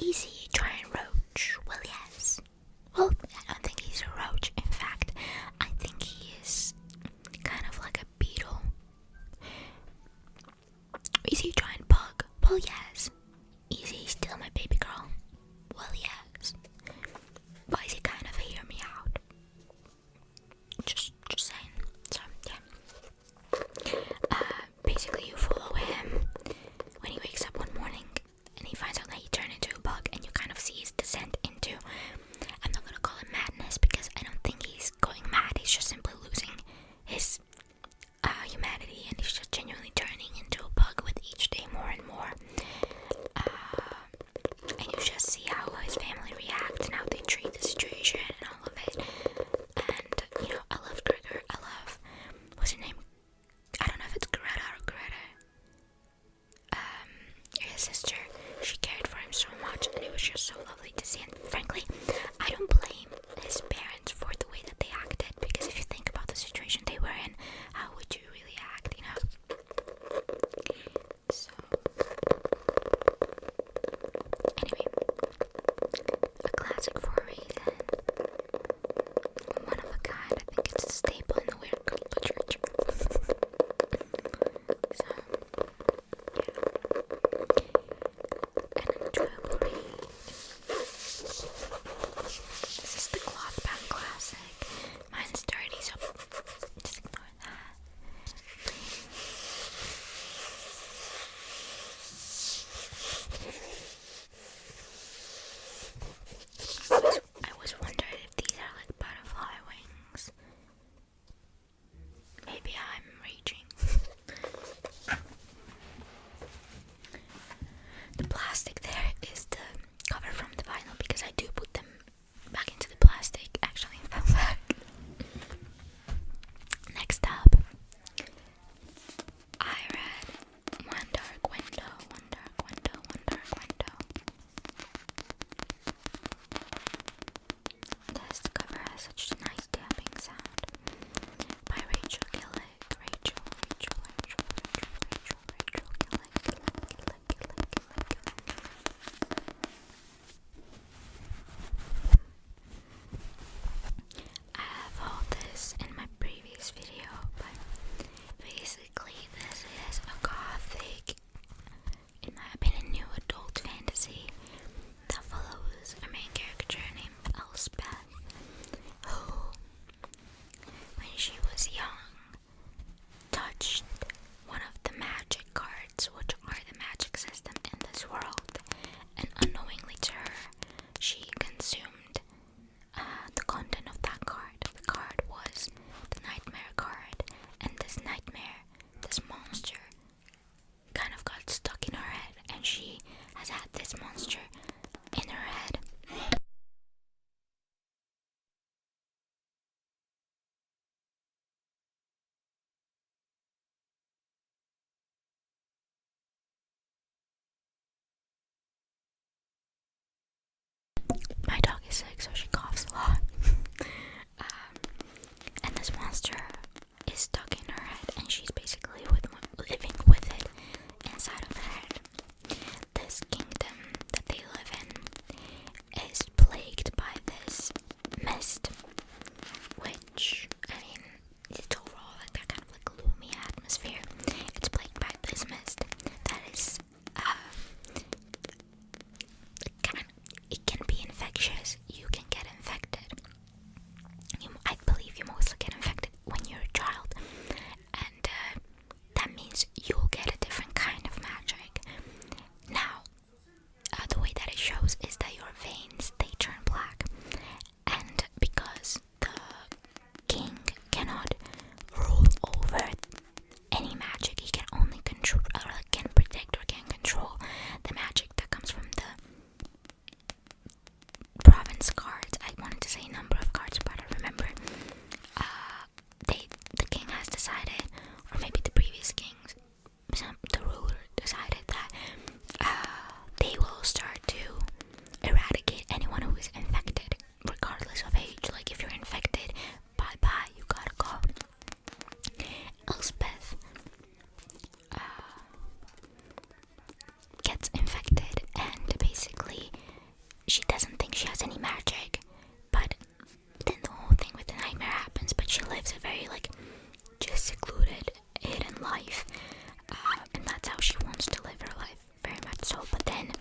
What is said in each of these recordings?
Is he a giant roach? Well, yes. Well, I don't think he's a roach. In fact, I think he is kind of like a beetle. Is he a giant bug? Well, yes. Is he still my baby girl? Well, yes. But is he kind of a hear me out? Just saying. So, yeah. Basically you follow him when he wakes up one morning and he finds out that he turned into a bug, and you kind of see his descent into, I'm not gonna call it madness because I don't think he's going mad, he's just simply losing his humanity, and he's just genuinely turning into a bug with each day more and more. And you just see how his family reacts and how they treat the situation and all of it. And, I love Gregor. I love, what's her name? I don't know if it's Greta or Greta. His sister. She cared for him so much, and it was just so lovely to see. And frankly, I don't blame his parents for the way that they acted, because if you think about the situation they were in, how would you really act, So, anyway, a classic for a reason. One of a kind. I think it's a staple in the weird literature. So, yeah. An enjoyable read. This is the cloth-bound classic. Mine's dirty, so just ignore that. I always wondered if these are like butterfly wings. Maybe I'm reaching. The plastic there is the cover from the vinyl, because I do put them back into the plastic, actually, in fact. Next up, I read One Dark Window. This cover has such a nice tapping sound by Rachel Gillick. Rachel Gillick. I have all this in my previous video, but basically this is a gothic, in my opinion, new adult fantasy that follows a main character named Elspeth, who, when she was young, touched one of the magic cards, which are the magic system in this world, and unknowingly to her, she consumed the content of that card. The card was the nightmare card, and this nightmare, this monster, kind of got stuck in her head, and she has had this monster in her head. My dog is sick, so she coughs a lot. And this monster is stuck in her head, and she's basically living with it inside of her head. This kingdom that they live in is plagued by this mist, which, I mean, it's overall like that kind of like gloomy atmosphere. It's plagued by this mist that is, it can be infectious. You can get but then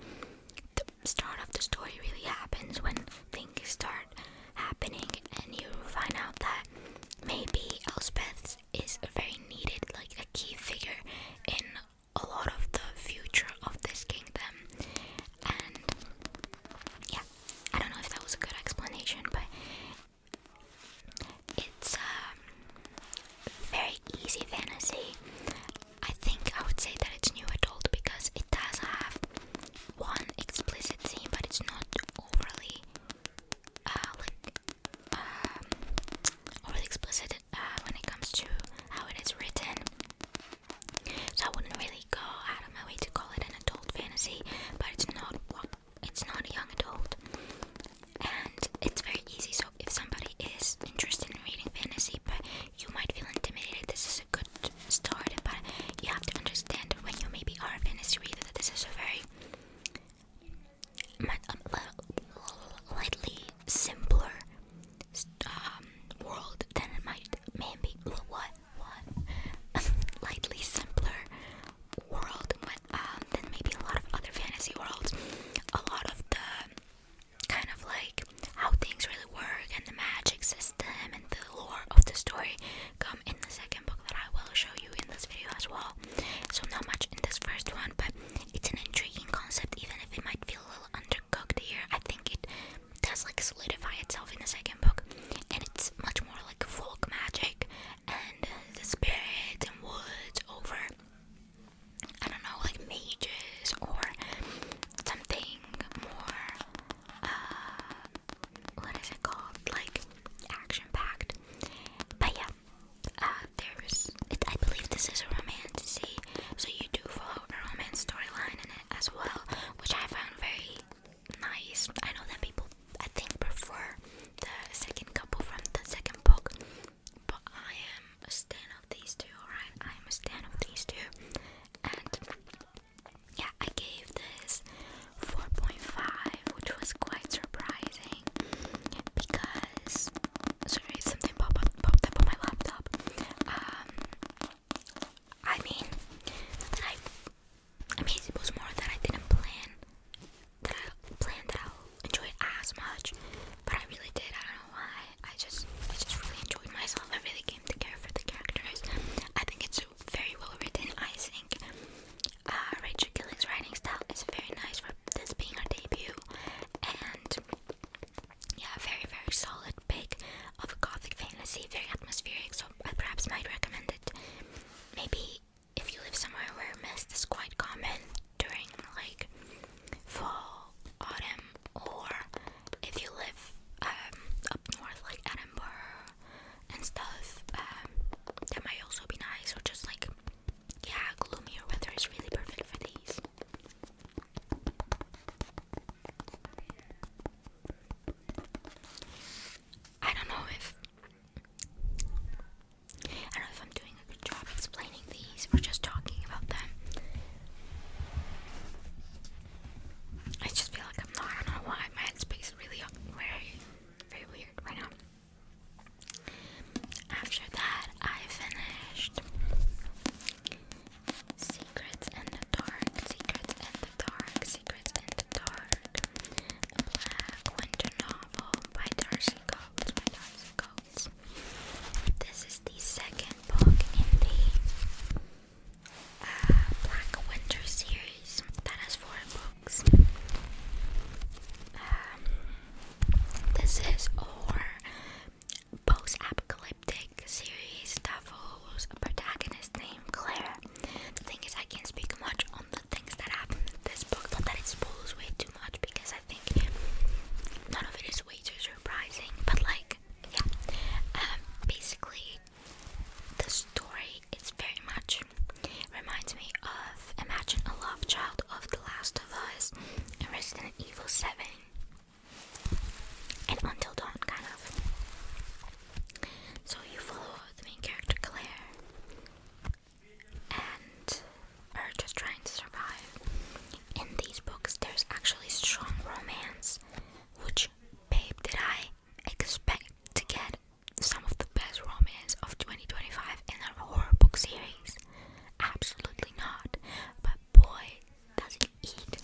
the start of the story really happens when things start happening, and you find out that maybe Elspeth is a very needed, like a key figure in a lot of the future of this kingdom. And yeah, I don't know if that was a good explanation, but it's very easy fantasy. I think I would say that it's new adult because it does have one explicit scene, but it's not overly overly explicit when it comes to how it is written. So I wouldn't really go out of my way to call it an adult fantasy, but it's not a young adult, and it's very easy. So if somebody is interested in reading fantasy, but you might feel intimidated, this is a good start. But you have to understand when you maybe are a fantasy reader that this is a very lightly simpler world than it might maybe lightly simpler world than maybe a lot of other fantasy worlds. A lot of the kind of like how things really work and the magic system and the lore of the story come in the second book that I will show you in this video as well. So not much in this first one, but it's an intriguing concept, even if it might feel a little undercooked here. I think it does like solidify itself in the second book, and it's much more like folk magic and the spirits and woods over, I don't know, like mages or something more what is it called, like action-packed. But yeah, I believe this is a romance, so you do follow a romance storyline in it as well, which I found very nice. I know that people, I think, prefer the second couple from the second book, but I am a stan of these two, alright? I am a stan of these two, and yeah, I gave this 4.5, which was quite surprising, because, sorry, something popped up on my laptop. I mean, it was more that I didn't plan that I'll enjoy it as much, but I really did. I don't know why. I just really enjoyed myself. I really came to care for the characters. I think it's very well written. I think Rachel Gilling's writing style is very nice for this being her debut, and yeah, very, very solid pick of a gothic fantasy, very atmospheric, so I perhaps might recommend it. Maybe if you live somewhere where mist is quite common during like fall, autumn, or if you live up north like Edinburgh and stuff, that might also be nice. Or just like, yeah, gloomier weather is really perfect for these. I don't know if I'm doing a good job explaining these or just talking about them. I just feel like I'm not. I don't know why. My headspace is really very, very weird right now. After that, I finished Secrets in the Dark, a Black Winter novel by Darcy Coates. This is the second book in the Black Winter series that has 4 books. This is a horror post-apocalyptic series that follows a protagonist named Claire. The thing is, I can't speak much on the things that happen in this book, not that it spoils way too much, because I think none of it is way too surprising, but like, yeah, basically the story is very much reminds me of Imagine a Love Child of The Last of Us and Resident Evil 7 and Until Dawn, kind of. So you follow the main character Claire and are just trying to survive. In these books there's actually strong romance, which, babe, did I expect to get some of the best romance of 2025 in a horror book series? Absolutely not. But boy, does it eat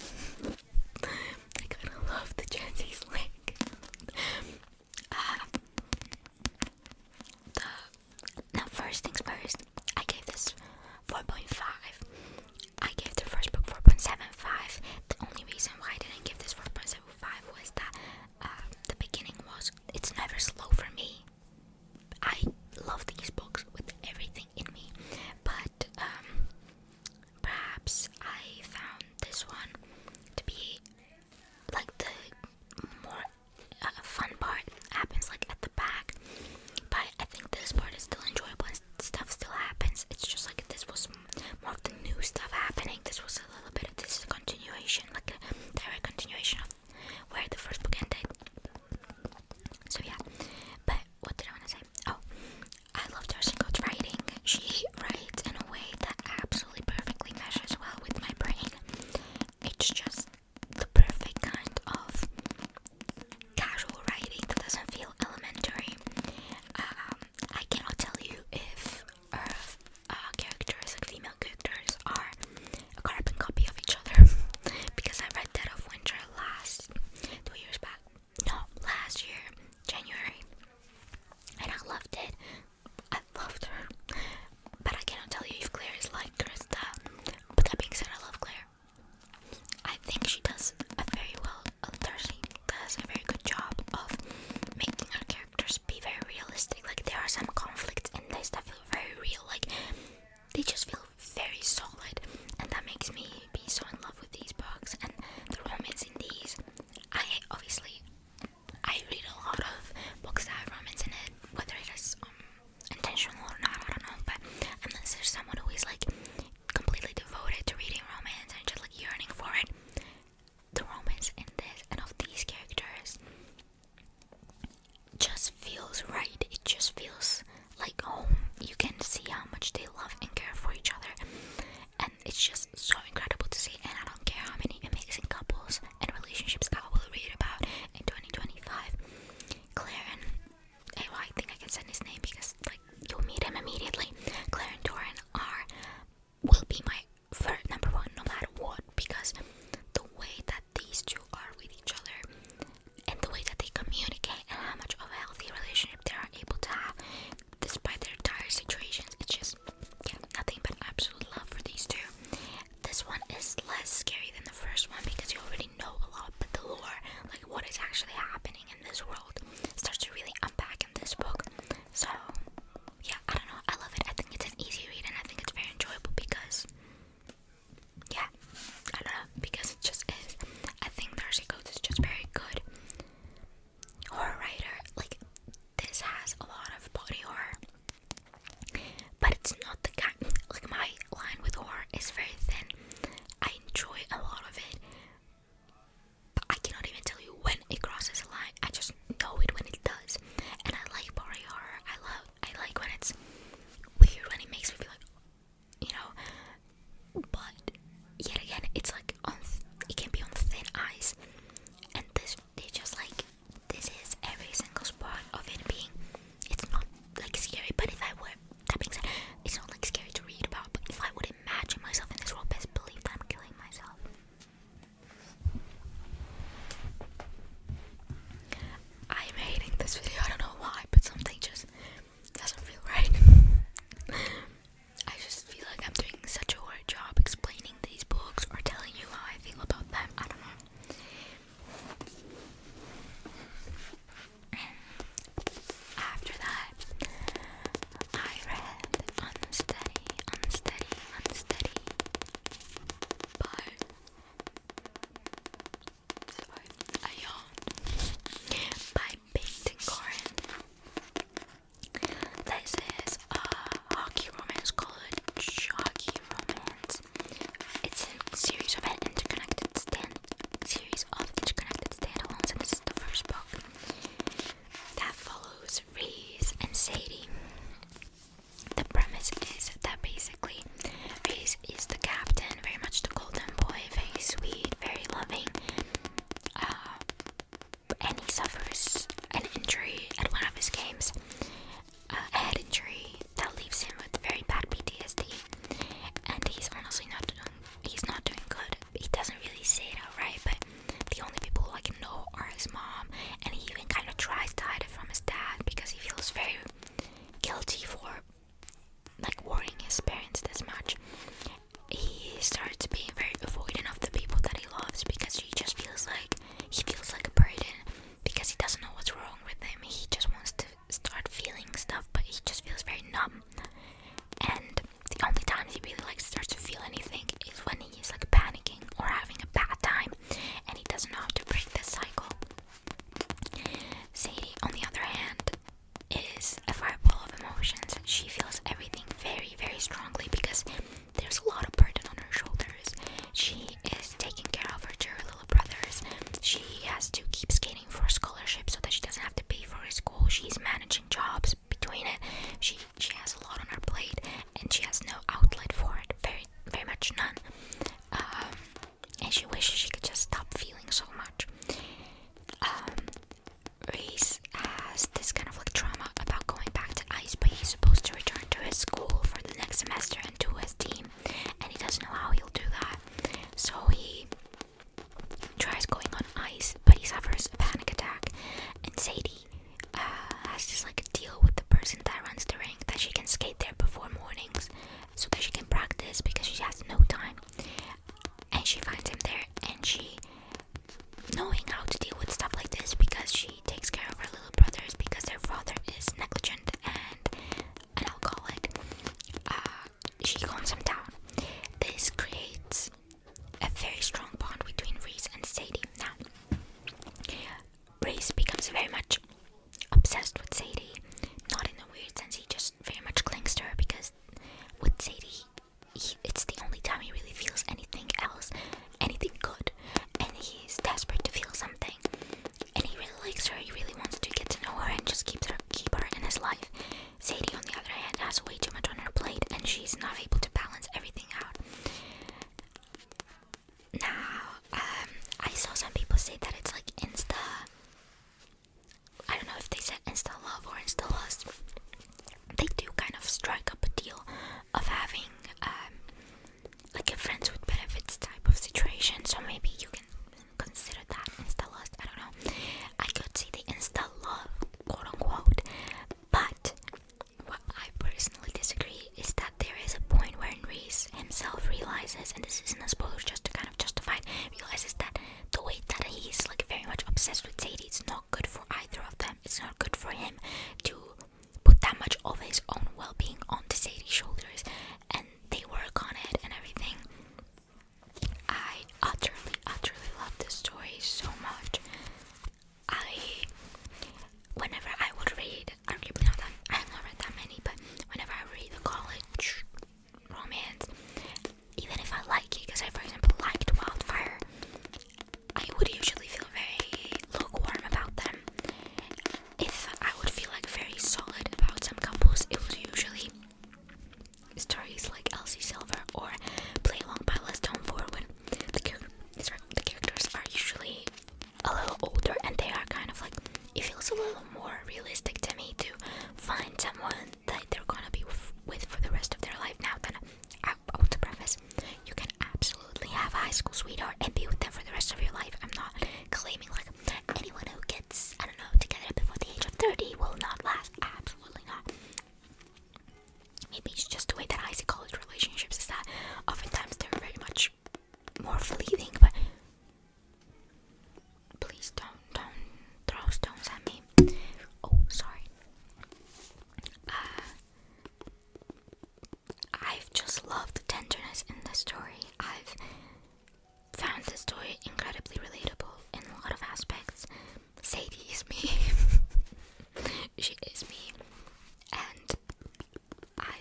as scary than the first one because you already know a lot, but the lore, like what is actually happening in this world, starts to really unpack in this book. So yeah, I don't know, I love it. I think it's an easy read and I think it's very enjoyable because yeah, I don't know, because it just is. I think Darcy Coates is just very good horror writer. Like, this has a lot of body horror, but it's not the kind, like my line with horror is very thin. I enjoy a lot of it, but I cannot even tell you when it crosses a line. I just know it when it does. And I like body horror. I like when it's weird, when it makes me feel like, you know, but yet again, it's like it can be on thin ice. And this, they just like, this is every single spot of it being, it's not like scary, but if I were, that being said, it's not like scary to read about, but if I would imagine myself in this world, best believe that I'm killing myself. I'm hating this video, I don't know why, but something just doesn't feel right. I just feel like I'm doing such a hard job explaining these books or telling you how I feel about them, I don't know. After that, I read Unsteady by Peyton Corin. This is a hockey romance, college hockey romance. It's a series of interconnected standalones, and this is the first book that follows Reese and Sadie. The premise is that basically Reese is the captain, very much the golden boy, very sweet, very loving, and he suffers an injury at one of his games, a head injury that leaves him with very bad PTSD, and he's honestly not doing good. He doesn't really say it outright, but the only people who can know are his mom, and he even kind of tries to hide it from his dad because he feels very guilty for like worrying his parents this much. He starts being very avoidant of the people that he loves because he feels like a burden because he doesn't know what's wrong with him. He just wants to start feeling stuff, but he just feels very numb. And the only times he really starts to feel anything is when he is like panicking or having a bad time, and he doesn't know how to break this cycle. Sadie, on the other hand, is a fireball of emotions. She feels everything very, very strongly because there's a lot of burden on her shoulders. She is taking care of her two little brothers. She has to keep skating for a scholarship so that she doesn't have to pay for her school. She's managing jobs between it. She has a lot on her plate, and she has no outlet for it. Very, very much none. And she wishes she could just stop feeling so much. Reese has this kind of like trauma about going back to ice, but he's supposed to return to his school for the next semester and to his team, and he doesn't know how he'll do that. So he tries going on ice, but he suffers a panic attack, and Sadie has just like a deal with the person that runs the rink that she can skate there before mornings so that she can practice because she has no time. And she finds him there, and sweetheart and be with them for the rest of your life. I'm not claiming like anyone who gets, I don't know, together before the age of 30 will not last. Absolutely not. Maybe it's just the way that I see college relationships, is that oftentimes they're very much more fleeting, but please don't throw stones at me. Oh, sorry. I've just loved the tenderness in the story. I've found the story incredibly relatable in a lot of aspects. Sadie is me. She is me. And I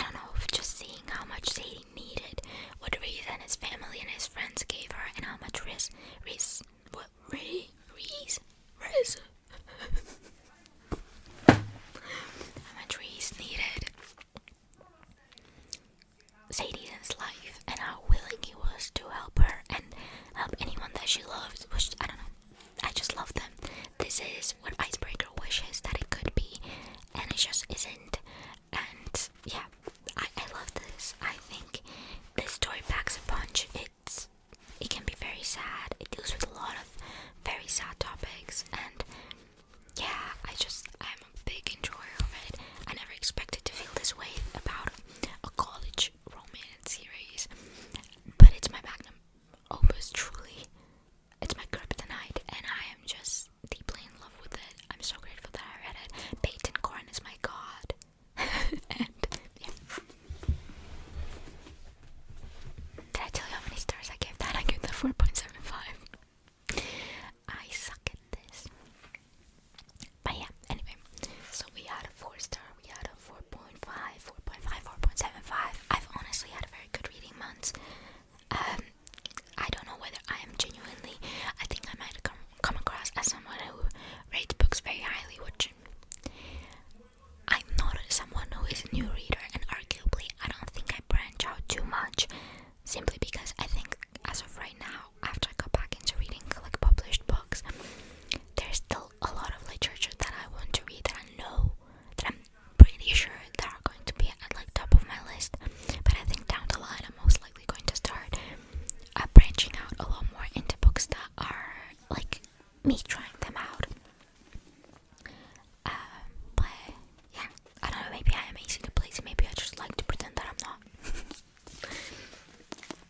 don't know, just seeing how much Sadie needed, what Reese and his family and his friends gave her, and how much Reese how much Reese needed Sadie in his life, and how willing he was to help her and help anyone that she loved, which, I don't know, I just love them. This is what Icebreaker wishes that it could be, and it just isn't. And yeah, I love this. I think this story packs a punch. It can be very sad. It deals with a lot of very sad topics, and yeah, I'm a big enjoyer of it. I never expected to feel this way about a college romance series, but it's my magnum opus, truly. It's my kryptonite, and I am just deeply in love with it. I'm so grateful that I read it. Peyton Corn is my god. And yeah. Did I tell you how many stars I gave that? I gave that 4.75. I suck at this. But yeah, anyway. So we had a 4-star, we had a 4.5, 4.5, 4.75. I've honestly had a very good reading month. I don't know whether I am genuinely, I think I might come across as someone who rates books very highly, which I'm not someone who is a new reader, and arguably I don't think I branch out too much, simply because I think as of right now, after I got back into reading like published books, there's still a lot of literature that I want to read, that I know, that I'm pretty sure that are going to be at like top of my list. But I think down the line I'm most likely going to start branching out a lot more into books that are like me trying them out. But yeah, I don't know, maybe I am easy to please, maybe I just like to pretend that I'm not.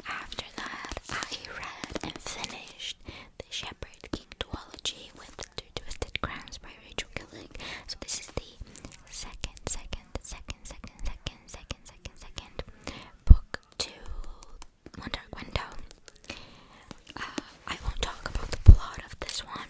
After that, I read and finished The Shepherd King duology with The Two Twisted Crowns by Rachel Killick. So this is the second book to One Dark Window. I won't talk about the plot of this one.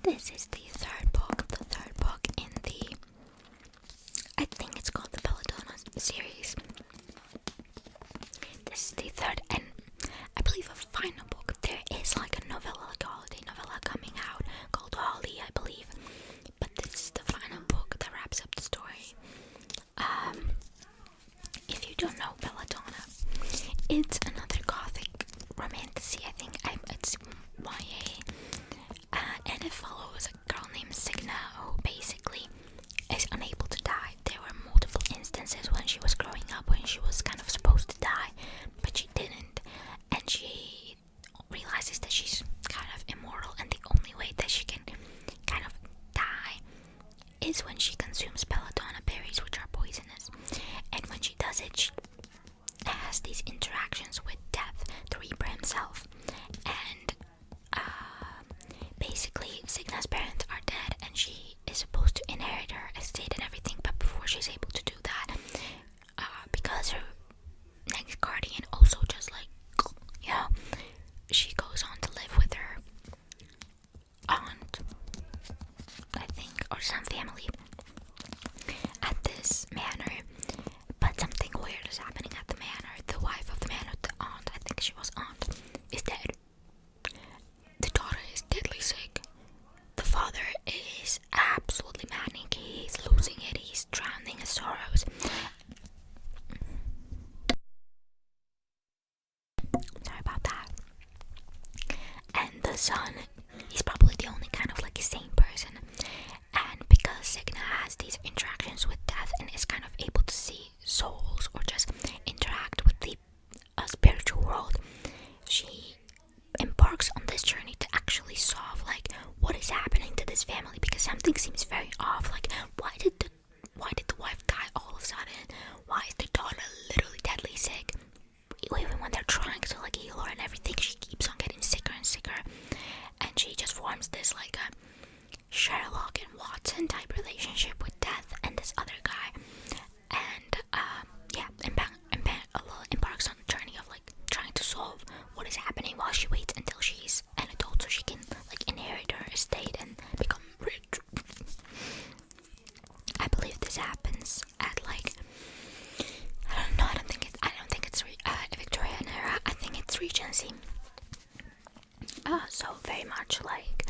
this is the third book in the, I think it's called the Belladonna series. This is the third and I believe a final book. There is like a novella, like a holiday novella coming out called Holly, I believe. But this is the final book that wraps up the story. If you don't know Belladonna, it's another gothic romantasy. I think it's YA, and it follows a girl named Signa who basically is unable to die. There were multiple instances when she was growing up when she was kind of supposed to die, but she didn't, and she realizes that she's kind of immortal, and the only way that she can kind of die is when she consumes belladonna berries, which are poisonous. And when she does it, she has these interactions with death, the Reaper himself. And basically, Signa's parents are dead, and she is supposed to inherit her estate and everything. But before she's able to do that, because her next guardian also just like, she goes on to live with her aunt, I think, or some family at this manor. But something weird is happening at the manor. The wife of the manor, the aunt, I think she was aunt, is dead. The daughter is deadly sick. The father is absolutely manic. He's losing it. He's drowning in sorrows. Sorry about that. And the son, he's probably the only kind of like sane person. And because Signa has these interactions with death and is kind of able to see souls or just interact with the spiritual world, she embarks on this journey to actually solve like what is happening to this family, because something seems very off. Like why did the wife die all of a sudden? Why is the daughter literally deadly sick? Even when they're trying to like heal her and everything, she keeps on getting sicker and sicker, and she just forms this like a Sherlock and Watson type relationship with death and this other guy, and embarks on a journey of like trying to solve what is happening while she waits until she's an adult so she can like inherit her estate and become rich. I believe this happens at like, I don't think it's Victorian era. I think it's Regency. So very much like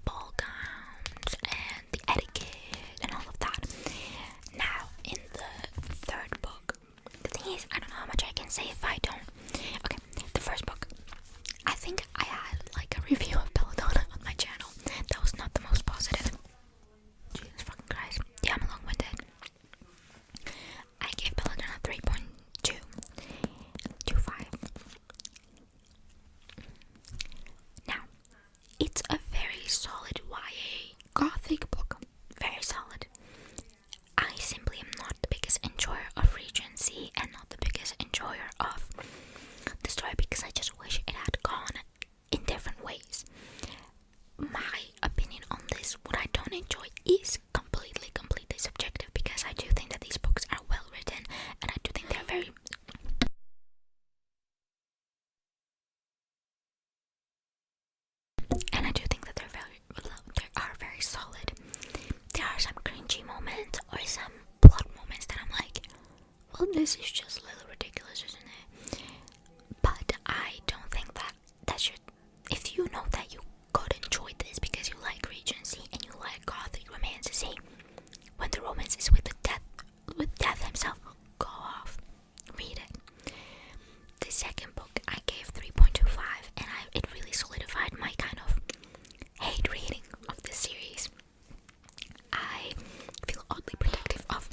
ball gowns and the etiquette and all of that. Now, in the third book, the thing is, I don't know how much I can say if I don't. Okay, the first book. I think I had like a review of Belladonna on my channel. That was not the most positive. Jesus fucking Christ. Yeah, I'm long-winded. I gave Belladonna 3.225. Now, it's a very solid YA gothic book. Very solid. I simply am not the biggest enjoyer of Regency and not the biggest enjoyer of the story, because I just wish it had gone in different ways. My opinion on this, what I don't enjoy, is completely subjective, because I do think that these books are well written, and I do think they're very very solid. There are some cringy moments or some plot moments that I'm like, well, this is just a little ridiculous, isn't it? But I don't think that should, if you know that you could enjoy this because you like Regency and you like gothic romantasy, when the romance is with death himself, go off, read it. The second book I gave 3.25, and it really solidified my kind of hate reading of this series. I feel oddly protective of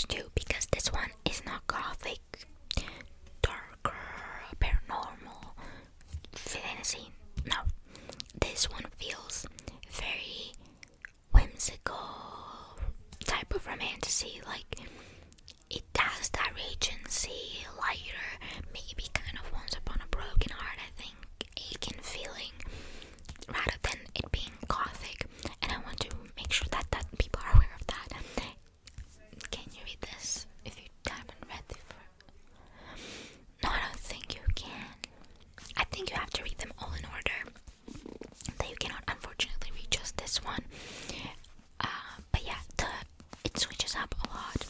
first two, because this one is not gothic, darker, paranormal, fantasy. No, this one feels very whimsical type of romantasy. Like, it has that Regency, lighter, maybe kind of Once Upon a Broken Heart, I think, aching feeling, rather than it being gothic. And I want to make sure that people are aware of that. Can you read this if you haven't read it before? No, I don't think you can. I think you have to read them all in order. That you cannot, unfortunately, read just this one. But yeah, it switches up a lot.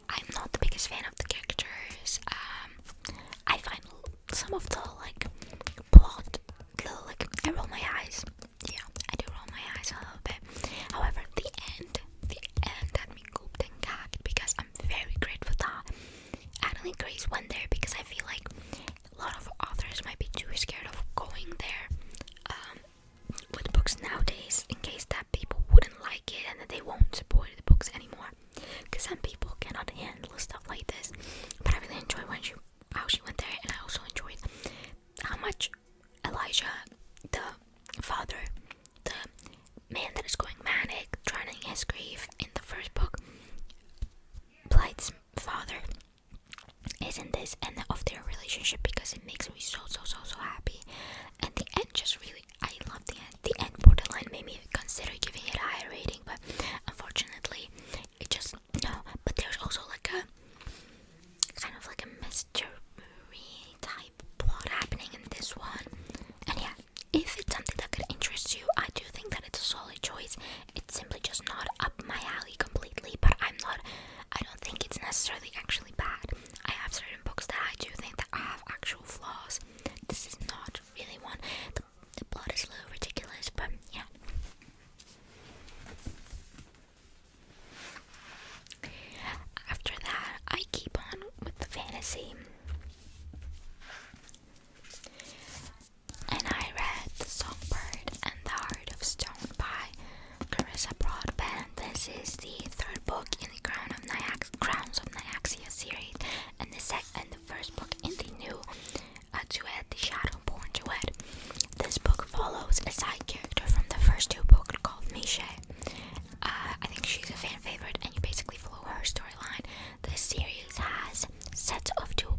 I'm not the biggest fan of the characters. I find some of the plot I roll my eyes. Yeah, I do roll my eyes a little bit. However, the end had me cooped and gagged, because I'm very grateful that Adeline Grace went there, because I feel like a lot of authors might be too scared of going there with books nowadays, in case that people wouldn't like it and that they won't support the books anymore, because some people cannot handle stuff like this. But I really enjoyed how she went there, and I also enjoyed how much Elijah, the father, the man that is going manic, drowning in his grief in the first book, Blythe's father, is in this, and of their relationship, because it makes me so happy. And the end just really, I love the end. The end borderline made me consider giving it a higher rating, but unfortunately it just, no. But there's also kind of a mystery type plot happening in this one. And yeah, if it's something that could interest you, I do think that it's a solid choice. It's simply just not up my alley completely, but I don't think it's necessarily actually bad. I have certain books that I do think that have actual flaws. This is not really one. The plot is a little ridiculous, but yeah. After that, I keep on with the fantasy. And I read The Songbird and the Heart of Stone by Carissa Broadbent. This is the third book in the Crowns of Nyaxia series, and the first book in the new duet, the Shadowborn duet. This book follows a side character from the first two books called Miche. I think she's a fan favorite, and you basically follow her storyline. This series has sets of two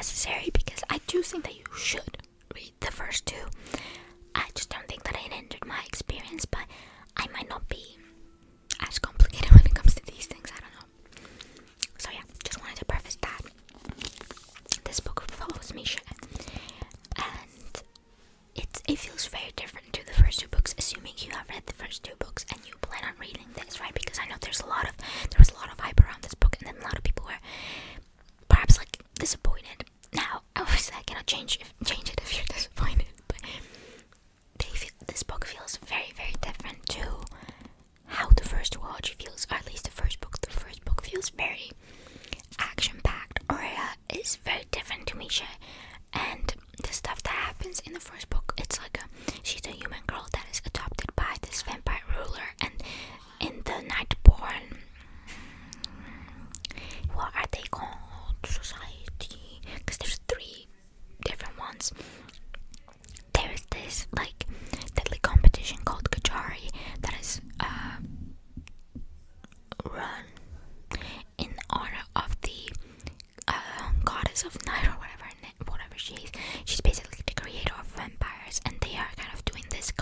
necessary, because I do think that you should read the first two. I just don't think that it hindered my experience, but I might not be as complicated when it comes to these things. I don't know. So yeah, just wanted to preface that. This book follows Misha, and it feels very different to the first two books, assuming you have read the first two books and you plan on reading this, right? Because I know there was a lot of hype around this book, and then a lot of people were perhaps like disappointed. Now, obviously, I cannot change it if you're disappointed, but this book feels very, very different to how the first trilogy feels, or at least the first book. The first book feels very action-packed. Aurea is very different to Misha, and the stuff that happens in the first book, it's like she's a human girl that is adopted by this vampire ruler, and in the Nightborn, what are they called? Society, because there's 3 different ones. There is this like deadly competition called Kajari that is run in honor of the goddess of night, or whatever she is. She's basically the creator of vampires, and they are kind of doing this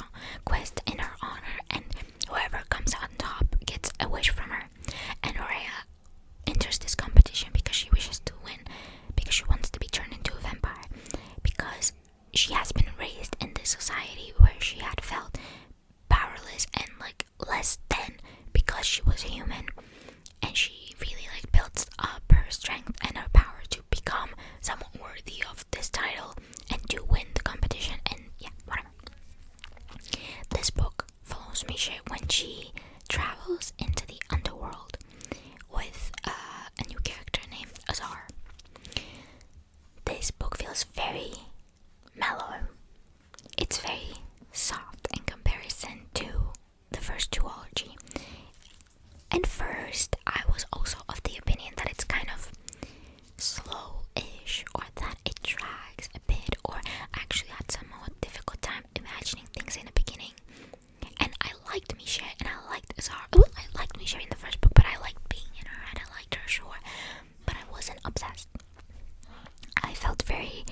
quest in her honor, and whoever comes on top gets a wish from her. And Aurea enters this competition because she wishes to win, because she wants to be turned into a vampire, because she has been raised in this society where she had felt powerless and like less than, because she was a human, and she really like builds up her strength and her power to become someone worthy of this title and to win the competition. And yeah, whatever. This book follows Misha when she travels into the underworld with a new character named Azar. This book feels very mellow. It's very soft in comparison to the first duology. And first, I was also of the opinion that it's kind of slow-ish, or that it drags a bit, or actually had somewhat difficult time imagining things in the beginning. And I liked Misha, and I liked Azar. Well, I liked Misha in the first book, but I liked being in her, and I liked her, sure. But I wasn't obsessed. I felt very,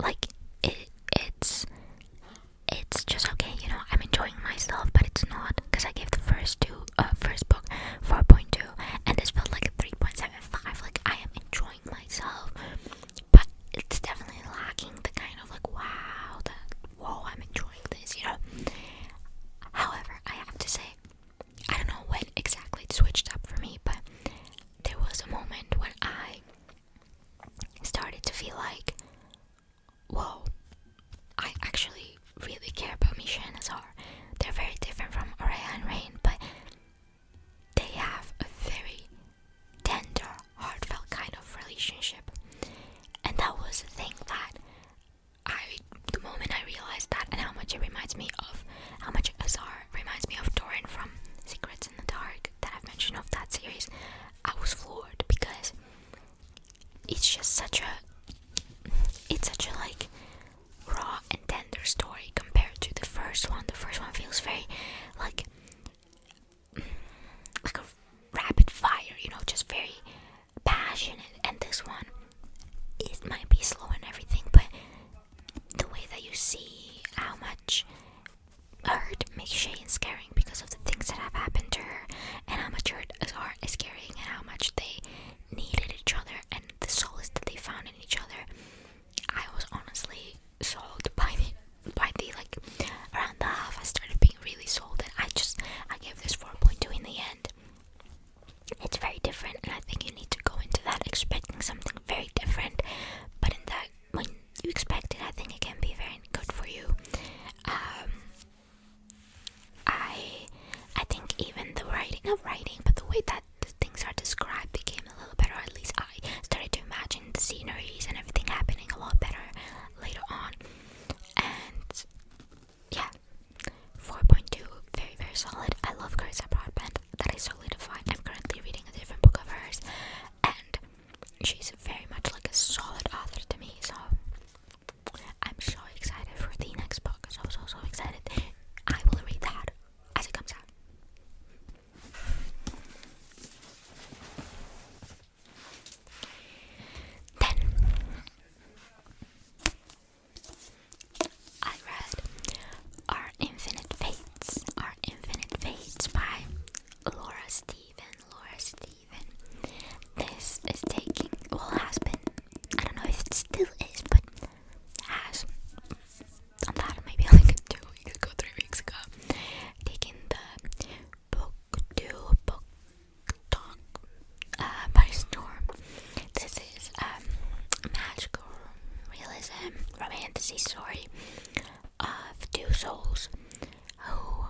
like, it's just okay, you know, I'm enjoying myself, but it's not, because I gave the first book 4.2, and this felt like a 3.75, like, I am enjoying myself, but it's definitely lacking the kind of, like, whoa, I'm enjoying this, you know. However, I have to say, I don't know when exactly it switched up for me, but there was a moment when I started to feel like, whoa, I actually really care about Misha and Azar. They're very different from Aurea and Rain, but they have a very tender, heartfelt kind of relationship. And that was the thing that the moment I realized that, and how much Azar reminds me of Doran from Secrets in the Dark, that I've mentioned of that series, I was floored, because it's just such a like raw and tender story compared to the first one. The first one feels very like a rapid fire, you know, just very passionate, and this one, it might be slow and everything, but the way that you see how much hurt Misha is carrying because of the things that have happened to her, and how much hurt Azar is carrying, and how much they needed each other, and the solace that they found in each other, I was honestly sold by the like, around the half I started being really sold, and I gave this 4.2 in the end. It's very different, and I think you need to go into that expecting something very different, but in that, when you expect it, I think it can be very good for you. I think even the writing, but the way that the things are described became a little better. At least I started to imagine the sceneries and everything happening a lot better later on. And yeah, 4.2, very, very solid. I love Carissa Broadbent. That is solidified. I'm currently reading a different book of hers, and she's very much like a solid author to me, so I'm so excited for the next book. So excited. I will read that as it comes out. Laura Stephen. This is taking, has been, I don't know if it still is, but has done that maybe like 2 weeks ago, 3 weeks ago, taking the book to book talk by storm. This is magical realism, romantasy story of two souls who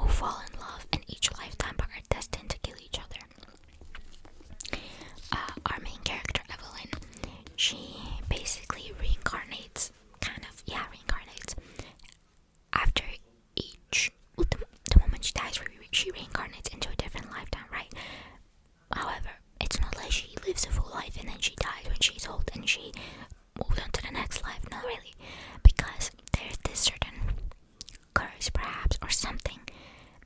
fall in love in each lifetime but are destined to kill each other. Our main character, Evelyn, she basically reincarnates, after each, the moment she dies, she reincarnates into a different lifetime, right? However, it's not like she lives a full life and then she dies when she's old and she moves on to the next life. Not really, because there's this certain curse, perhaps, or something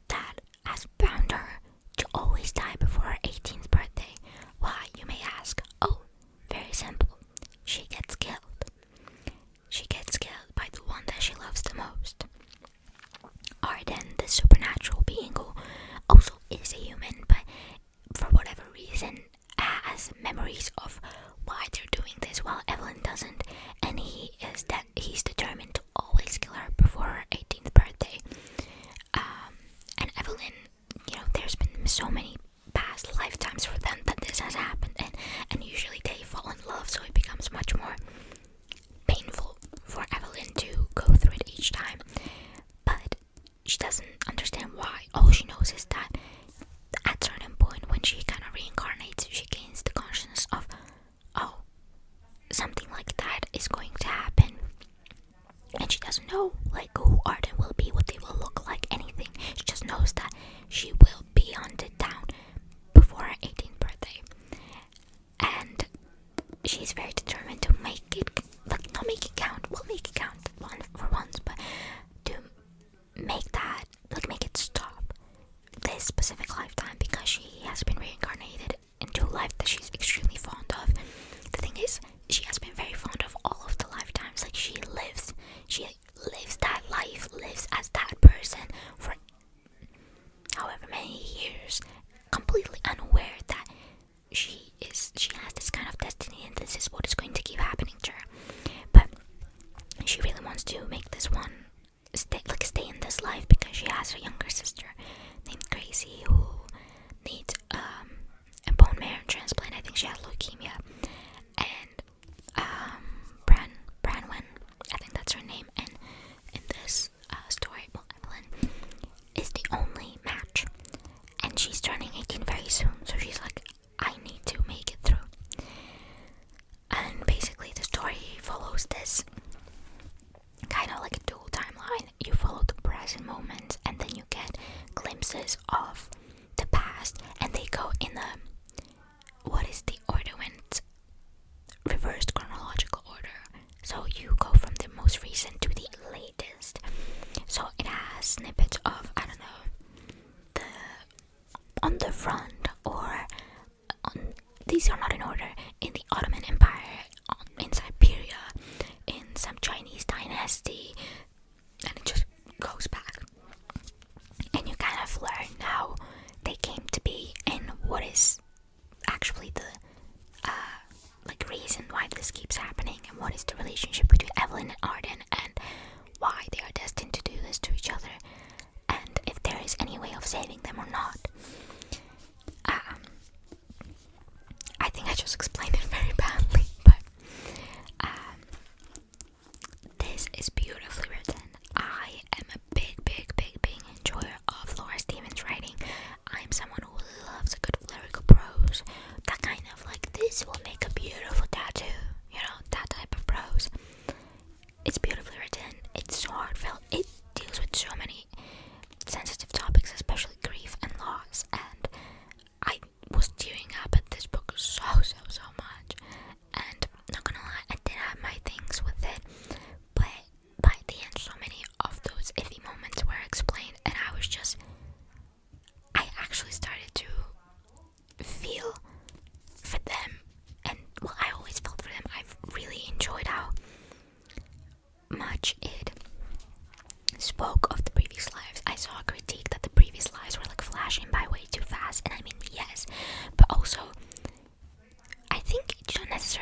that has bound her to always die before her 18th birthday. Why, you may ask? Oh, very simple. She gets killed. She gets killed by the one that she loves the most. Arden, the supernatural being who also is a human, but for whatever reason has memories of why they're doing this while Evelyn doesn't, and he's determined to always kill her before her 18th birthday. And Evelyn, there's been so many past lifetimes for them that this has happened, and usually they fall in love, so it becomes much more painful for Evelyn to go through it each time. But she doesn't understand why. All she knows is that at a certain point when she kind of reincarnates, she gains the consciousness of, oh, something like that is going to happen. And she doesn't know who Arden will be, what they will look like, anything. She just knows that she will be hunted down before her 18th birthday. And she's very determined to make it, not make it count, make it count for once, but to make it stop this specific lifetime, because she has been reincarnated into a life that she's extremely fond of. The thing is, she has been very fond of all of the lifetimes. She lives that life, lives as that person for however many years, completely unaware that she has this kind of destiny and this is what is going to keep happening to her. But she really wants to make this one stay in this life, because she has a younger sister named Gracie who needs a bone marrow transplant. I think she has leukemia. And Branwen, I think that's her name, and in this story, Evelyn is the only match, and she's turning 18 very soon, so she's like, I need to make it through. And basically the story follows this kind of like a dual timeline. You follow the present moments, and then you get glimpses of the past, and they go in what is the order when it's reversed chronological order. So you go from the most recent to the latest. So it has snippets of, I don't know, on the front, or these are not in order, in the Ottoman Empire, in Siberia, in some Chinese dynasty, and it just goes back. And you kind of learn how they came to be and what is actually the reason why this keeps happening, and what is the relationship between Evelyn and Arden, and why they are destined to do this to each other, and if there is any way of saving them or not. I think I just explained it very badly, but this is beautifully written. I am a big enjoyer of Laura Stephen's writing. I'm someone who loves a good lyrical prose, that kind of this will make a beautiful tattoo, that type of prose. It's beautifully written, it's so heartfelt, it deals with so many sensitive topics, especially grief and loss, and I was tearing up at this book so much.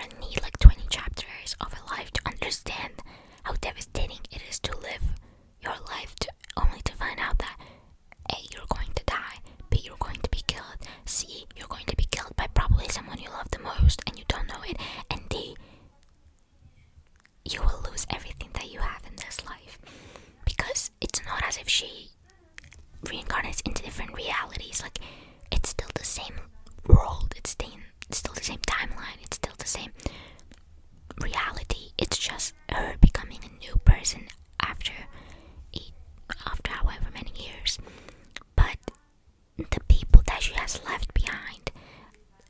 don't need like 20 chapters of a life to understand how devastating it is to live your life only to find out that A, you're going to die, B, you're going to be killed, C, you're going to be killed by probably someone you love the most and you don't know it, and D, you will lose everything that you have in this life. Because it's not as if she reincarnates into different realities. Like, it's still the same world, it's still the same timeline, it's still the same reality. It's just her becoming a new person after however many years. But the people that she has left behind,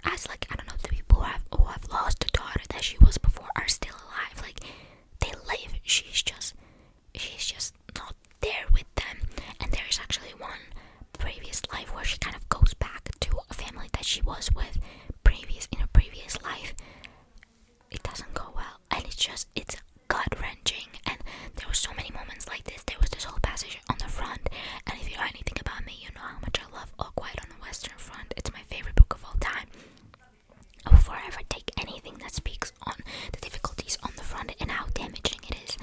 as like, I don't know, the people who have lost the daughter that she was before are still alive. Like, they live. She's just not there with them. And there's actually one previous life where she kind of goes back to a family that she was with in her previous life. It doesn't go well, and it's gut-wrenching. And there were so many moments like this. There was this whole passage on the front, and if you know anything about me, you know how much I love All Quiet on the Western Front. It's my favorite book of all time. Before I ever take anything that speaks on the difficulties on the front and how damaging it is.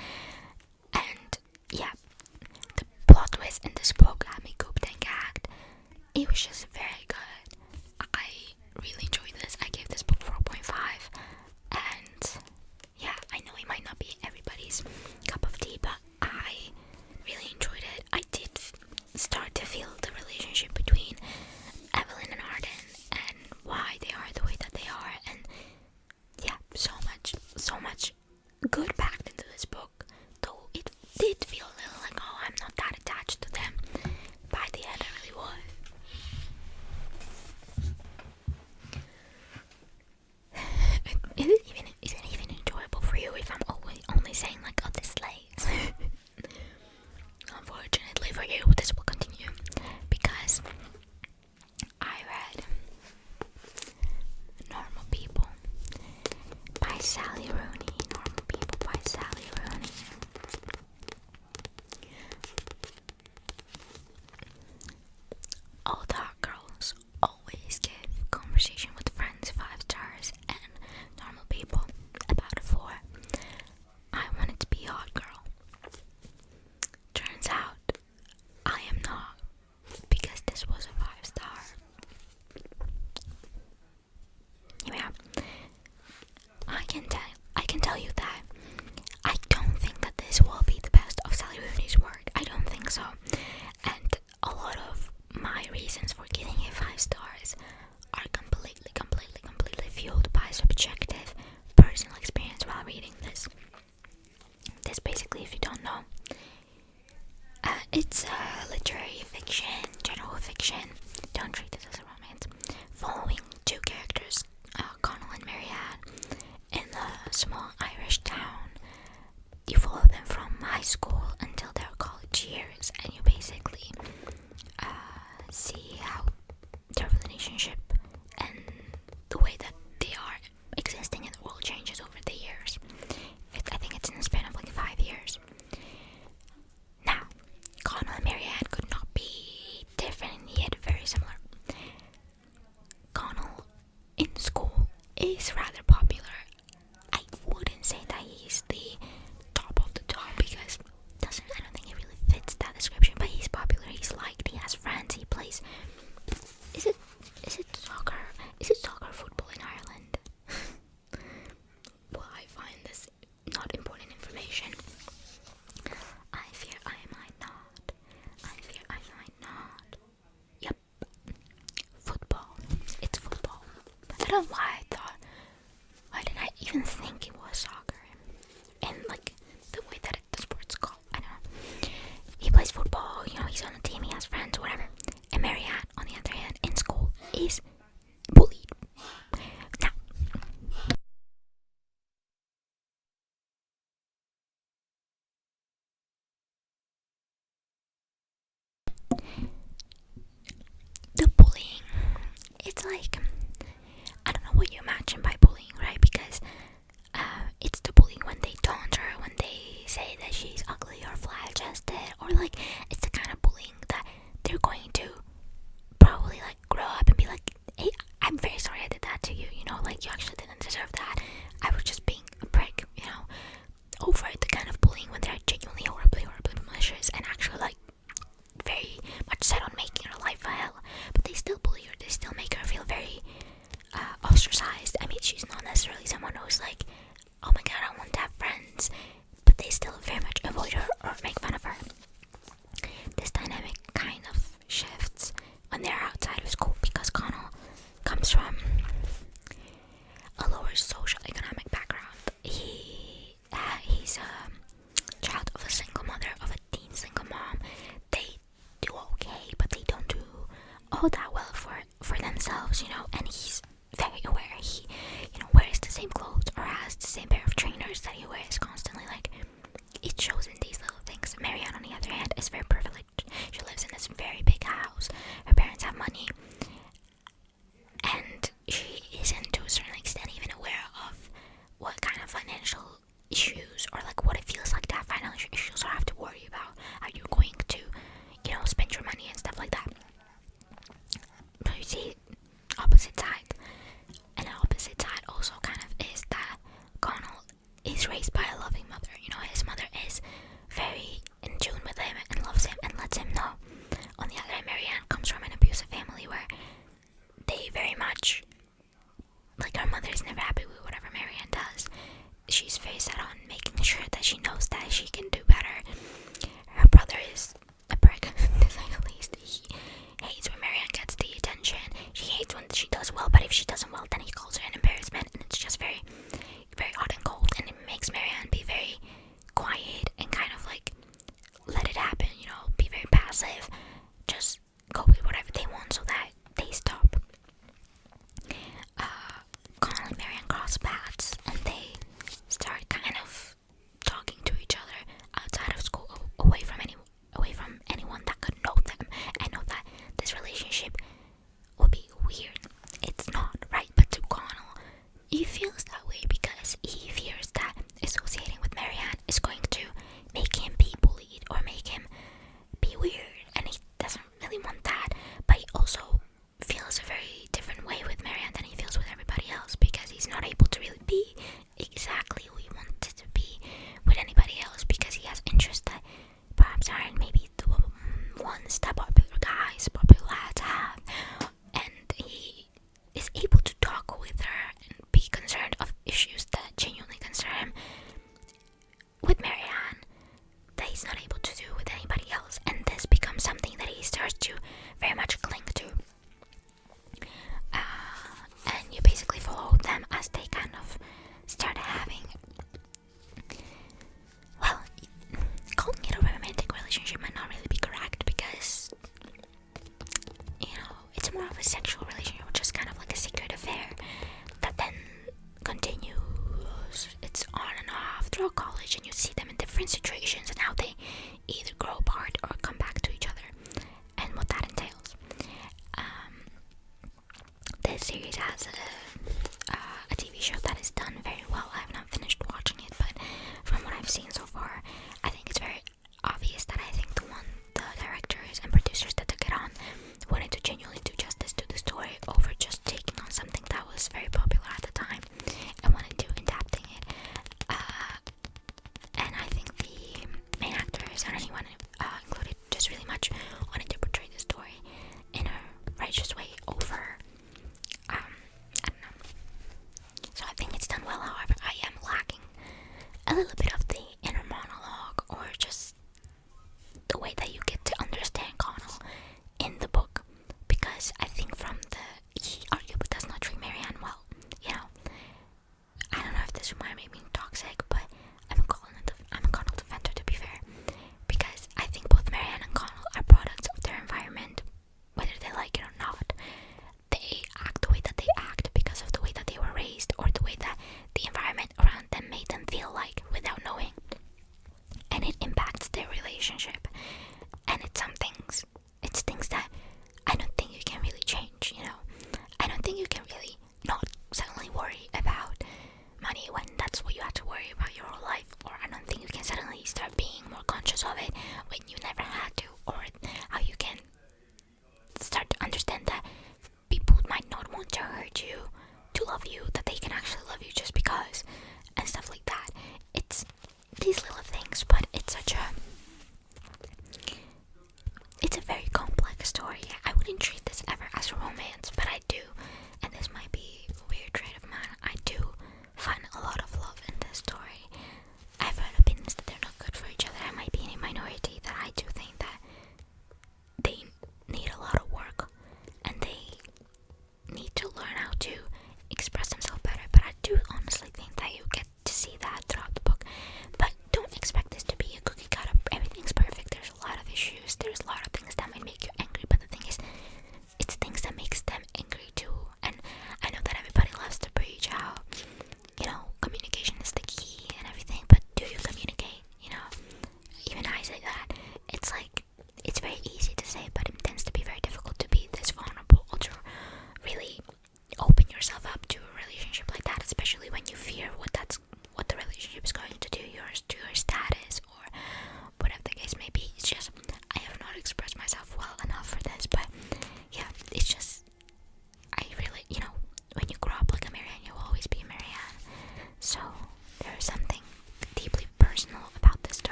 And yeah, the plot twist in this book had me cooped and gagged. It was just very good. I really enjoyed this. I gave this book 4.5, and yeah, I know it might not be everybody's cup of tea, but I really enjoyed it. I did start to feel the relationship between Evelyn and Arden and why they are the way that they are, and yeah, so much good packed into this book, though it did feel a little like, oh, I'm not that attached to them. By the end, I really was. Is it even enjoyable for you if I'm only saying like, oh, this slays? Unfortunately for you, this will continue because I read Normal People by Sally Rooney. Normal People by Sally Rooney. All Dark Girls always give Conversation with Friends 5 stars, and Normal People about 4. I wanted to be a hot girl. Turns out I am not, because this was a 5-star. Yeah, I can tell you that I don't think that this will be the best of Sally Rooney's work. I don't think so. And a lot of my reasons for giving it 5 stars are completely fueled by subjective personal experience while reading this. This basically, if you don't know, it's literary fiction, general fiction. Don't treat this as a romance. Following 2 characters, Connell and Marianne, in a small Irish town. You follow them from high school until their college years, and you basically see how their relationship and the way that they are existing in the world changes over the years. I think it's in a span of like 5 years. Now, Connell and Marianne could not be different and yet very similar. Connell in school is rather popular. I wouldn't say that he's the top of the top because I don't think he really fits that description, but he's popular, he's liked, he has friends, he plays. Is it soccer? Is it soccer football in Ireland? Well, I find this not important information. I fear I might not. Yep. Football. It's football. I don't know why did I even think it was soccer? And like the way that the sport's called, I don't know. He plays football, you know, he's on a team, he has friends, whatever. And Marianne, on the other hand, in school, is bullied. Now, the bullying, it's like, I don't know what you imagine by bullying, right? Because it's the bullying when they taunt her, when they say that she's ugly or flat-chested, or like, it's the kind of bullying that they're going to probably like grow up and be like, hey, I'm very sorry I did that to you, you know, like you actually didn't deserve that. I all that well for themselves, you know, and he's very aware. He, you know, wears the same clothes or has the same pair of trainers that he wears constantly. Like, it shows in these little things. Marianne, on the other hand, is very privileged. She lives in this very big house. Her parents have money, and she isn't, to a certain extent, even aware of what kind of financial issues, or like what it feels like to have financial issues, or have to worry about how you're going to, you know, spend your money and stuff like that. But you see, opposite side. And the opposite side also kind of is that Connell is raised by a loving mother. You know, his mother is very in tune with him and loves him and lets him know. On the other hand, Marianne comes from an abusive family where they very much, like, her mother is never happy with whatever Marianne does. She's very set on making sure that she knows that she can do better. Her brother is a prick, to say the least. He hates when Marianne gets the attention. She hates when she does well, but if she doesn't well, then he calls her an embarrassment, and it's just very, very hot and cold, and it makes Marianne be very quiet and kind of like let it happen, you know, be very passive, just go with whatever they want so that they stop. Connell and Marianne cross paths, and they start kind of talking to each other outside of school, away from anyone that could know them. I know that this relationship will be weird. It's not, right? But to Connell, he feels that way because he fears that associating with Marianne is going to make him be bullied or make him be weird, and he doesn't really want that. But he also feels a very different way with Marianne than he feels with everybody else, because he's not able to really be exactly who he wanted to be with anybody else, because he has interests that perhaps aren't maybe the ones that popular guys, popular lads have, and he is able to talk with her and be concerned of issues that genuinely concern him with Marianne that he's not able to do with anybody else, and this becomes something that he starts to very much cling to. And you basically follow them as they kind of start having, well, calling it a romantic relationship might not really be correct, because, you know, it's more of a sexual relationship, which is kind of like a secret affair that then continues. It's on and off throughout college, and you see them in different situations and how they either grow apart or come back to each other, and what that entails. This series has a TV show that is done very well. I have not finished watching it, but from what I've seen so far, I think it's very obvious that I think the directors and producers that took it on wanted to genuinely do justice to the story over just taking on something that was very popular at the time and wanted to adapting it. And I think the main actors and anyone,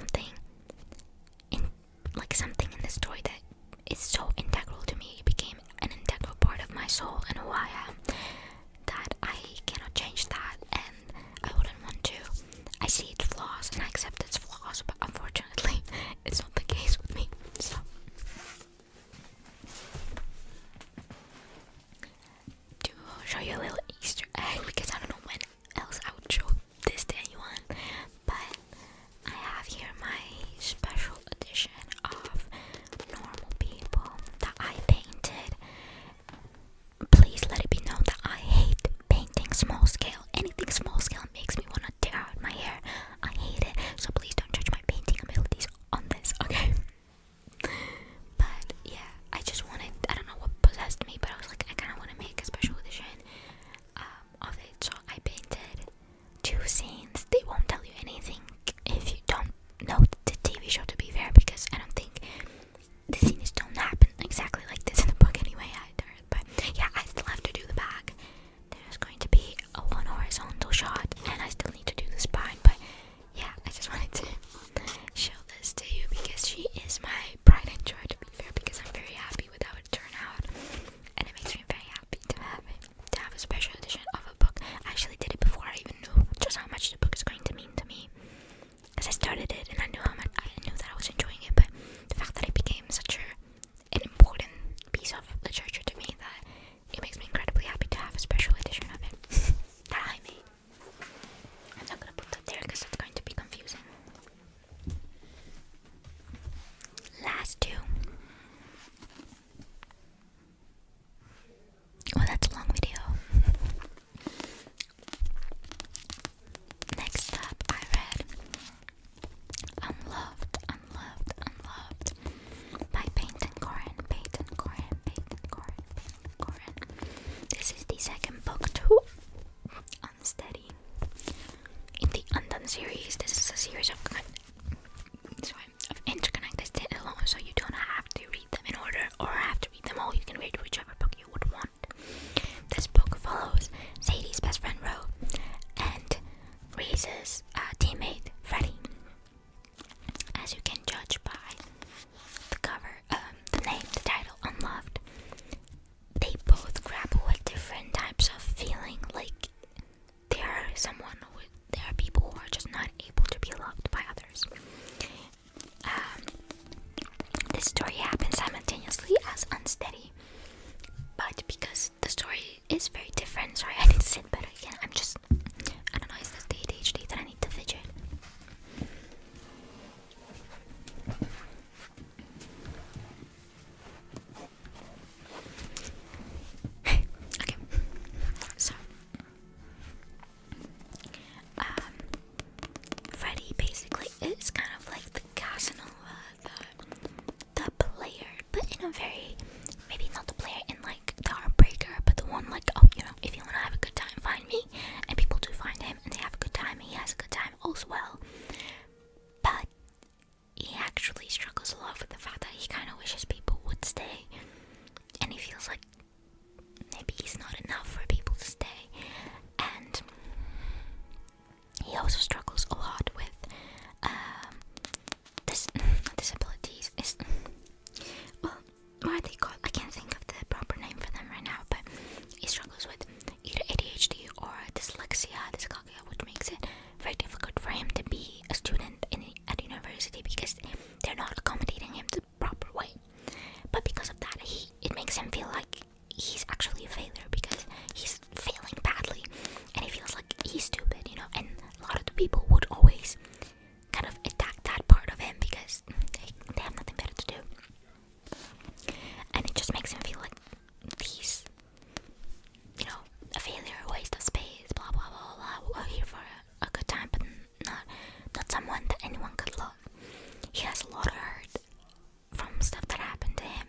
something something in the story that is so integral to me. It became an integral part of my soul and who I am, that I cannot change that, and I wouldn't want to. I see its flaws and I accept its flaws, but unfortunately it's not the case with me. So to show you a little Easter egg, because I don't know when else I would show this to anyone, but I have here my special edition of Normal People that I painted. Please let it be known that I hate painting small scale. Anything small scale makes me want to tear out my hair. I hate it, so please don't judge my painting abilities on this, okay? But yeah, I just wanted, I don't know what possessed me, but I was like, I kind of want to make a special edition of it. So I painted 2 scenes. They won't tell you anything if you don't know the TV show, to be fair, because I don't think the scenes don't happen exactly like this in the book anyway either. But yeah, I still have to do the back. There's going to be a 1 horizontal shot, and I still need to do the spine. But yeah, I just wanted to show this to you because she is my pride and joy, to be fair, because I'm very happy with how it turned out, and it makes me very happy to have a special edition of a book. I actually did it before I even knew just how much the book is going to mean to me, because I started it and I knew how much I knew that I was enjoying it, but the fact that it became such an important piece of literature to me, that it makes me incredibly happy to have a special edition of it that I made. I'm not gonna put that there because that's going to be confusing. Last 2. Oh, that's a long video. Next up, I read Unloved by Peyton Corin. This is the second book to Unsteady. In the Undone series, this is a series of interconnected standalone, so you don't have to read them in order or have to read them all. You can read whichever book you would want. This book follows Sadie's best friend Ro and Reese's teammate Freddie. As you can judge by the cover, the name, the title, Unloved, they both grapple with different types of feeling. Like there are people who are just not able to be loved by others. This story happens simultaneously as Unsteady, but because the story is very different, sorry, I need to sit better again. I don't know, it's the ADHD that I need to fidget. Okay, so Freddie basically is kind of like the Casanova, the player, but in a very, maybe not the player in like the heartbreaker, but the one like, oh, you know, if you want to have a good time, find me. And people do find him and they have a good time, and he has a good time as well. But he actually struggles a lot with the fact that he kind of wishes people would stay, and he feels like maybe he's not enough for people to stay. And he also struggles a lot with disabilities. Well, what are they called? I can't think of the proper name for them right now, but he struggles with either ADHD or dyskalkia, which makes it very difficult for him to be a student at university because they're not accommodating him the proper way. But because of that, it makes him feel like he's actually a failure because he's failing badly, and he feels like he's stupid, you know. And a lot of the people would always kind of attack that part of him because they have nothing better to do, and it just makes him feel like he's, you know, a failure, a waste of space, blah blah blah blah. We're here for a good time, but not someone that anyone could love. He has a lot of hurt from stuff that happened to him,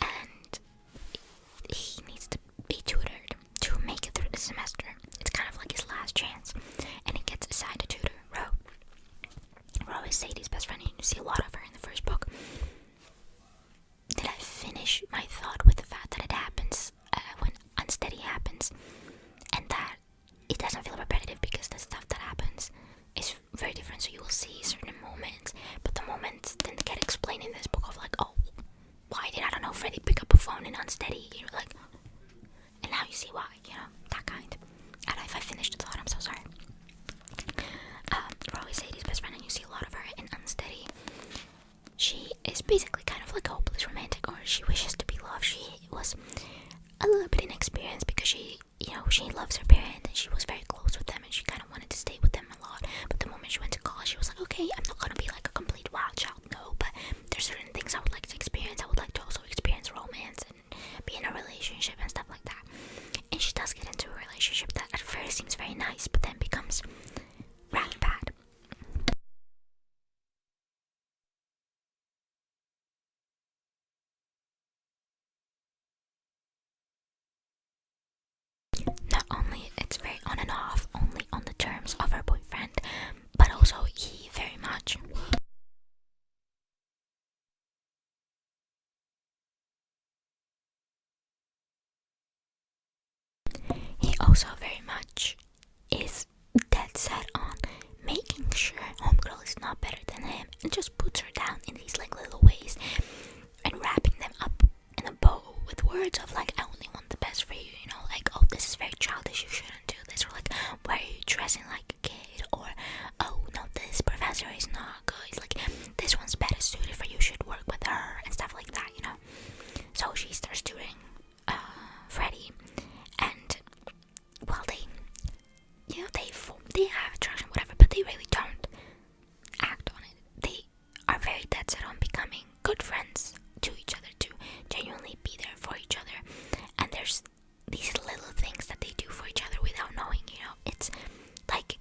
and he needs to be tutored to make it through the semester. It's kind of like his last chance, and he gets assigned a tutor, Ro. Ro is Sadie's best friend, and you see a lot of her in the first book. Did I finish my thought with the fact that it happens when Unsteady happens, and that it doesn't feel repetitive because the stuff that happens is very different, so you will see certain moments basically kind of like a hopeless romantic, or she wishes to be loved. She was a little bit inexperienced because she loves her parents and she was very close with them and she kind of wanted to stay with them a lot. But the moment she went to college, she was like, okay, I'm not gonna be like a complete wild child, no, but there's certain things I would like to experience. I would like to also experience romance and be in a relationship and stuff like that. And she does get into a relationship that at first seems very nice, but then becomes rather bad. Not only it's very on and off, only on the terms of her boyfriend, but also he very much is dead set on making sure homegirl is not better than him, and just puts her down in these like little ways and wrapping them up in a bow with words of like, I only want the best for you, like, oh, this is very childish, you shouldn't do this, or like, why are you dressing like a kid, or oh no, this professor is not good, like this one's better suited for you, should work with her, and stuff like that. So she starts doing Freddie, and well, they have attraction, whatever, but they really don't act on it. They are very dead set on becoming good friends to each other, to genuinely be there for each other. And there's these little things that they do for each other without knowing. It's like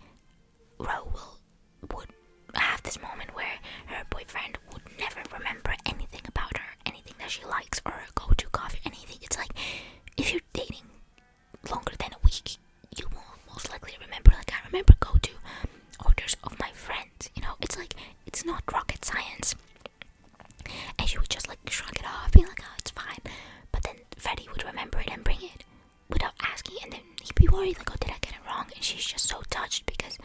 would have this moment where her boyfriend would never remember anything about her, anything that she likes, or her go-to coffee, anything. It's like, if you're dating longer than a week, you will most likely remember. Like, I remember go-to orders of my friends. It's like, it's not rocket science. And she would just like shrug it off, be like, oh, it's fine. But then Freddie would remember it and bring it without asking, and then he'd be worried, like, oh, did I get it wrong? And she's just so touched because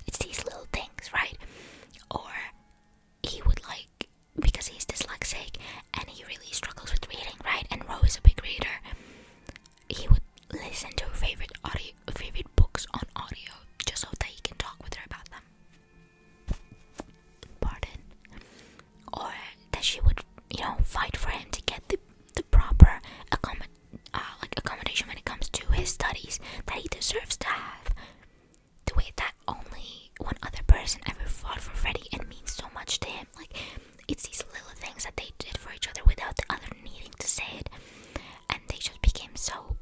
it's these little things, right? Or he would like, because he's dyslexic and he really struggles with reading, right? And Ro is a big reader. He would listen to her favorite books on audio just so that he can talk with her about them. Pardon. Or that she would, fight for him to get the proper accommodation when it comes to his studies that he deserves to have. The way that only one other person ever fought for Freddie and means so much to him. Like, it's these little things that they did for each other without the other needing to say it. And they just became so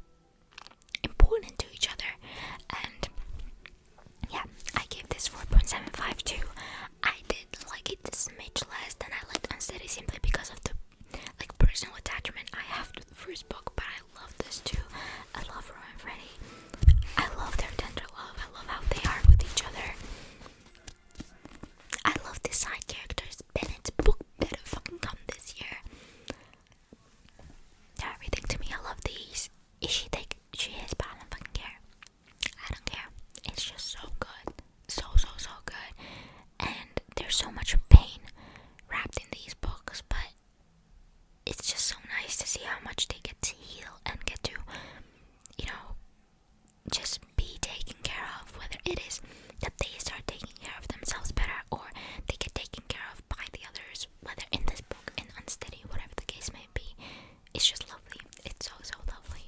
important to each other. And yeah, I gave this 4.75 too. I did like it a smidge less than I liked Unsteady, simply because of the like personal attachment I have to the first book, but I love this too. I love Ro and Freddie. I love their tender love. I love how they are with each other. I love the side characters. Bennett's book better fucking come this year. They're everything to me. I love these. Is she thick? She is, but I don't fucking care. I don't care. It's just so good. So good. And there's so much pain wrapped in these books, but it's just so nice to see how much they get to heal and get to, just be taken care of, whether it is that they start taking care of themselves better or they get taken care of by the others, whether in this book, in Unsteady, whatever the case may be. It's just lovely. It's so lovely.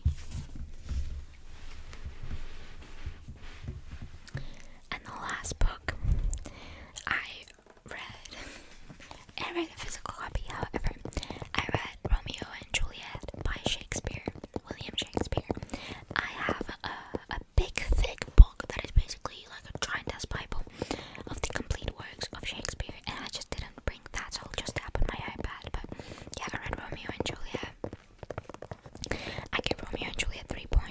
And the last book I read a physical copy, however. I read Romeo and Juliet by William Shakespeare. I have a big thick book that is basically like a giant-ass Bible of the complete works of Shakespeare, and I just didn't bring that, so I'll just tap on my iPad. But yeah, I read Romeo and Juliet. I gave Romeo and Juliet 3.2.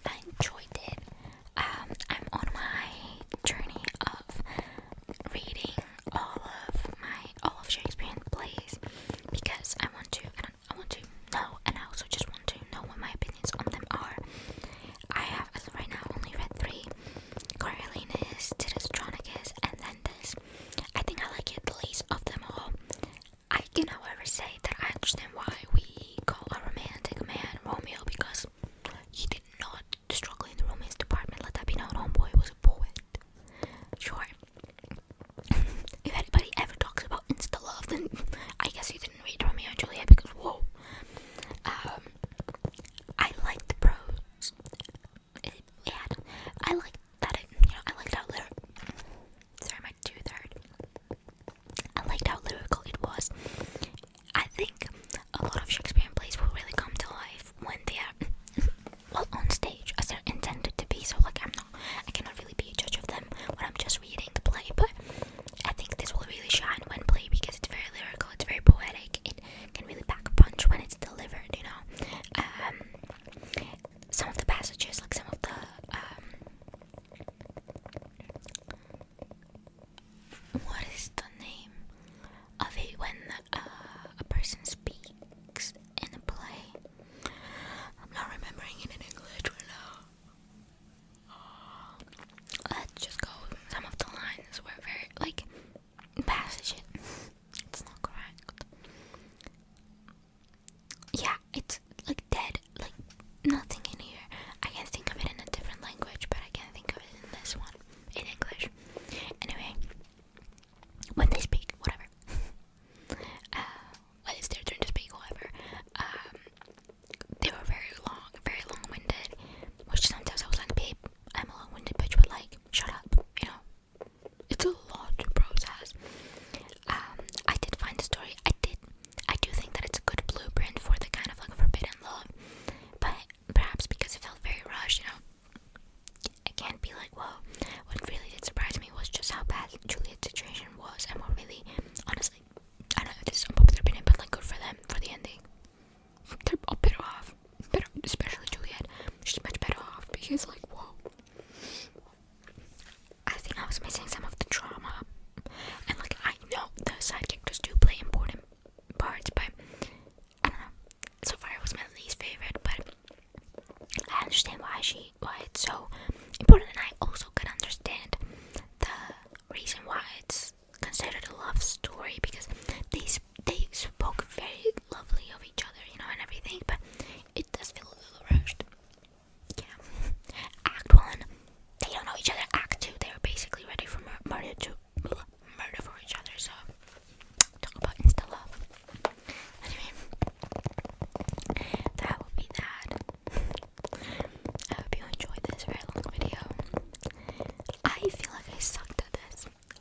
I enjoyed it. I'm on my journey of reading all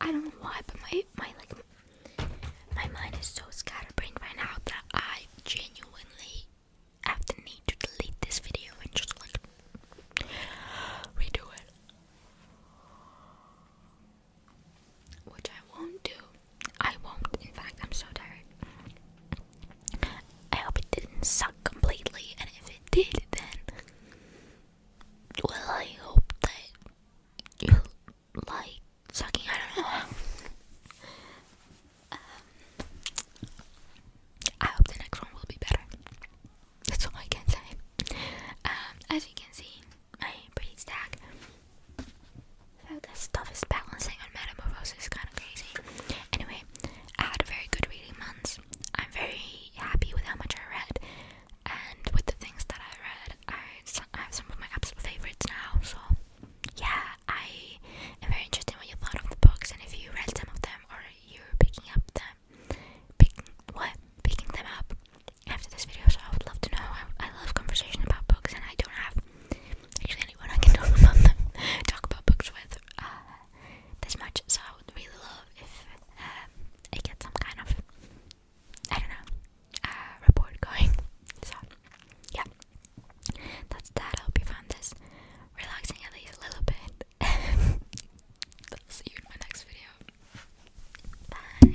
I don't know why, but my like